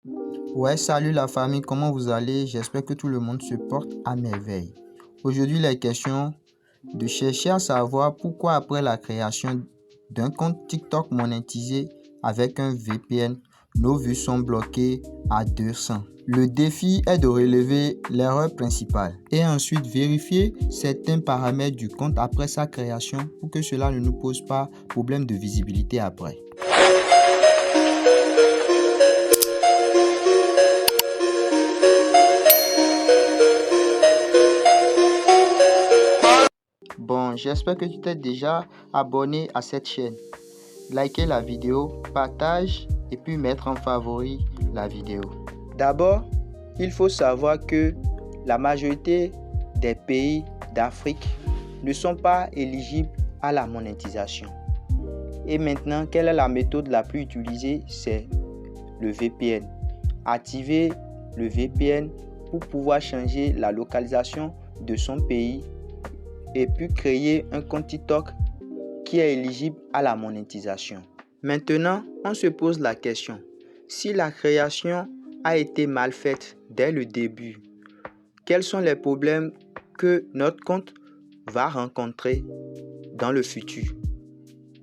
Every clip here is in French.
Ouais, salut la famille, comment vous allez? J'espère que tout le monde se porte à merveille. Aujourd'hui, la question de chercher à savoir pourquoi après la création d'un compte TikTok monétisé avec un VPN, nos vues sont bloquées à 200. Le défi est de relever l'erreur principale et ensuite vérifier certains paramètres du compte après sa création pour que cela ne nous pose pas problème de visibilité après. Bon, j'espère que tu t'es déjà abonné à cette chaîne. Likez la vidéo, partage et puis mettre en favori la vidéo. D'abord, il faut savoir que la majorité des pays d'Afrique ne sont pas éligibles à la monétisation. Et maintenant, quelle est la méthode la plus utilisée? C'est le VPN. Activer le VPN pour pouvoir changer la localisation de son pays et puis créer un compte TikTok qui est éligible à la monétisation. Maintenant, on se pose la question, si la création a été mal faite dès le début, quels sont les problèmes que notre compte va rencontrer dans le futur?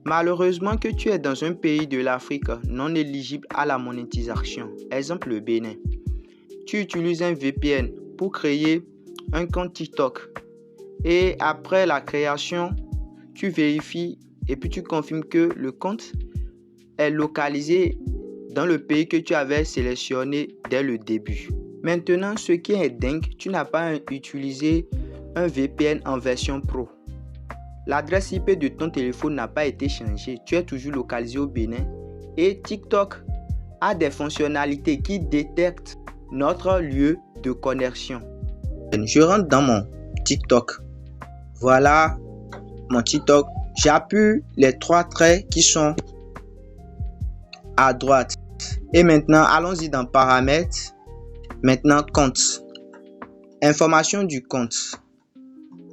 Malheureusement que tu es dans un pays de l'Afrique non éligible à la monétisation, exemple le Bénin, tu utilises un VPN pour créer un compte TikTok. Et après la création, tu vérifies et puis tu confirmes que le compte est localisé dans le pays que tu avais sélectionné dès le début. Maintenant, ce qui est dingue, tu n'as pas utilisé un VPN en version pro. L'adresse IP de ton téléphone n'a pas été changée. Tu es toujours localisé au Bénin. Et TikTok a des fonctionnalités qui détectent notre lieu de connexion. Je rentre dans mon TikTok. Voilà mon TikTok. J'appuie les 3 traits qui sont à droite. Et maintenant, allons-y dans paramètres. Maintenant, compte. Information du compte.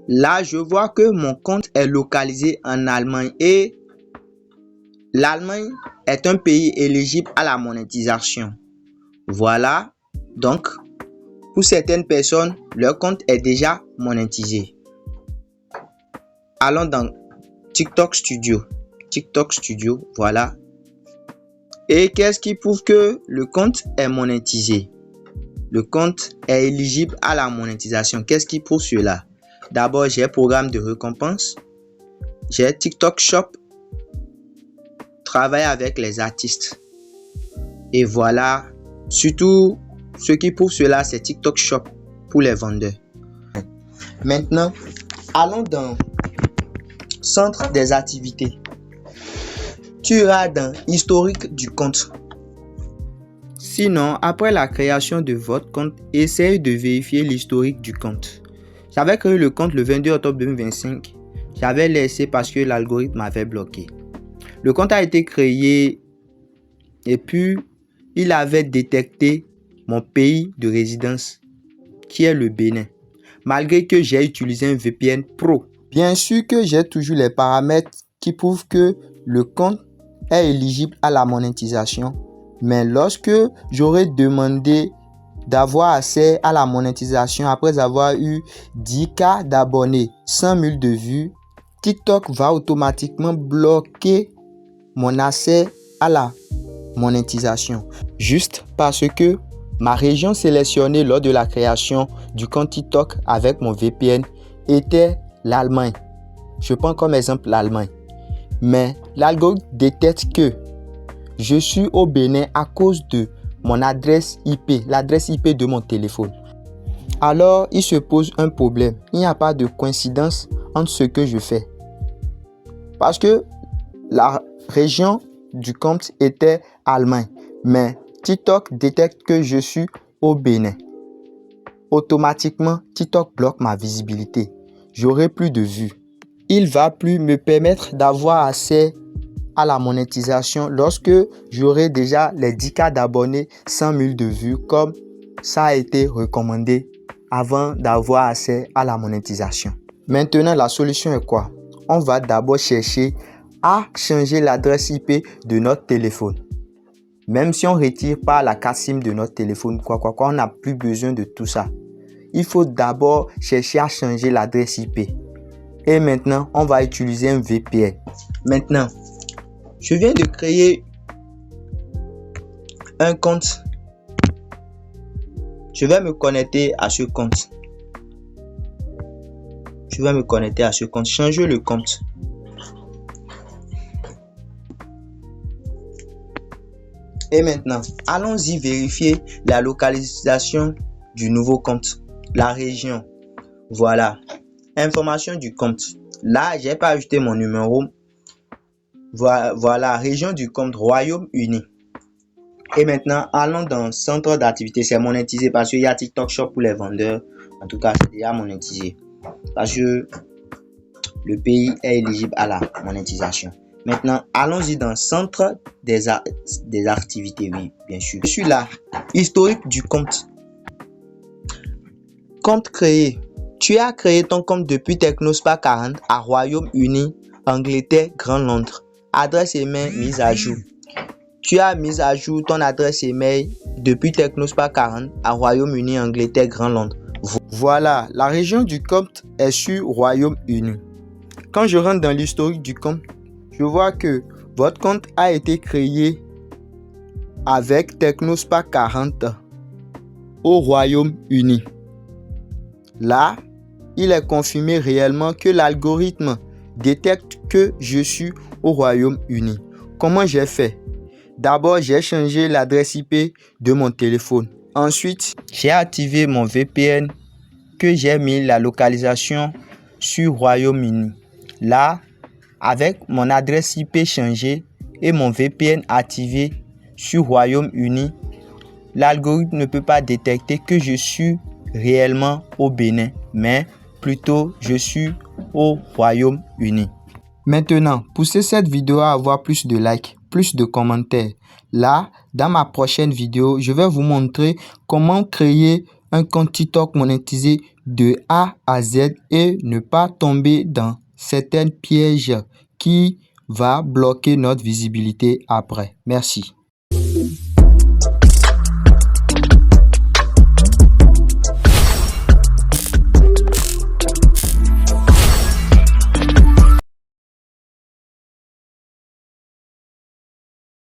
Là, je vois que mon compte est localisé en Allemagne et l'Allemagne est un pays éligible à la monétisation. Voilà. Donc, pour certaines personnes, leur compte est déjà monétisé. Allons dans TikTok Studio. TikTok Studio, voilà. Et qu'est-ce qui prouve que le compte est monétisé? Le compte est éligible à la monétisation. Qu'est-ce qui prouve cela? D'abord, j'ai programme de récompense. J'ai TikTok Shop. Travaille avec les artistes. Et voilà. Surtout, ce qui prouve cela, c'est TikTok Shop pour les vendeurs. Maintenant, allons dans Centre des activités. Tu iras dans historique du compte. Sinon, après la création de votre compte, essayez de vérifier l'historique du compte. J'avais créé le compte le 22 octobre 2025. J'avais laissé parce que l'algorithme m'avait bloqué. Le compte a été créé et puis il avait détecté mon pays de résidence qui est le Bénin. Malgré que j'ai utilisé un VPN Pro. Bien sûr que j'ai toujours les paramètres qui prouvent que le compte est éligible à la monétisation. Mais lorsque j'aurai demandé d'avoir accès à la monétisation après avoir eu 10K d'abonnés, 100 000 de vues, TikTok va automatiquement bloquer mon accès à la monétisation. Juste parce que ma région sélectionnée lors de la création du compte TikTok avec mon VPN était l'Allemagne. Je prends comme exemple l'Allemagne. Mais l'algorithme détecte que je suis au Bénin à cause de mon adresse IP, l'adresse IP de mon téléphone. Alors, il se pose un problème. Il n'y a pas de coïncidence entre ce que je fais. Parce que la région du compte était Allemagne. Mais TikTok détecte que je suis au Bénin. Automatiquement, TikTok bloque ma visibilité. J'aurai plus de vues. Il va plus me permettre d'avoir accès à la monétisation lorsque j'aurai déjà les 10K d'abonnés, 100 000 de vues comme ça a été recommandé avant d'avoir accès à la monétisation. Maintenant, la solution est quoi? On va d'abord chercher à changer l'adresse IP de notre téléphone. Même si on ne retire pas la carte SIM de notre téléphone, on n'a plus besoin de tout ça. Il faut d'abord chercher à changer l'adresse IP. Et maintenant, on va utiliser un VPN. Maintenant, je viens de créer un compte. Je vais me connecter à ce compte. Changer le compte. Et maintenant, allons-y vérifier la localisation du nouveau compte. La région. Voilà. Information du compte. Là, j'ai pas ajouté mon numéro. Voilà. Région du compte Royaume-Uni. Et maintenant, allons dans centre d'activité. C'est monétisé parce qu'il y a TikTok Shop pour les vendeurs. En tout cas, c'est déjà monétisé. Parce que le pays est éligible à la monétisation. Maintenant, allons-y dans centre des activités. Oui, bien sûr. Je suis là. Historique du compte. Compte créé. Tu as créé ton compte depuis Technospa 40 à Royaume-Uni, Angleterre, Grand Londres. Adresse email mise à jour. Tu as mis à jour ton adresse email depuis Technospa 40 à Royaume-Uni, Angleterre, Grand Londres. Voilà, la région du compte est sur Royaume-Uni. Quand je rentre dans l'historique du compte, je vois que votre compte a été créé avec Technospa 40 au Royaume-Uni. Là, il est confirmé réellement que l'algorithme détecte que je suis au Royaume-Uni. Comment j'ai fait? D'abord, j'ai changé l'adresse IP de mon téléphone. Ensuite, j'ai activé mon VPN que j'ai mis la localisation sur Royaume-Uni. Là, avec mon adresse IP changée et mon VPN activé sur Royaume-Uni, l'algorithme ne peut pas détecter que je suis réellement au Bénin, mais plutôt je suis au Royaume-Uni. Maintenant, poussez cette vidéo à avoir plus de likes, plus de commentaires. Là, dans ma prochaine vidéo, je vais vous montrer comment créer un compte TikTok monétisé de A à Z et ne pas tomber dans certains pièges qui vont bloquer notre visibilité après. Merci.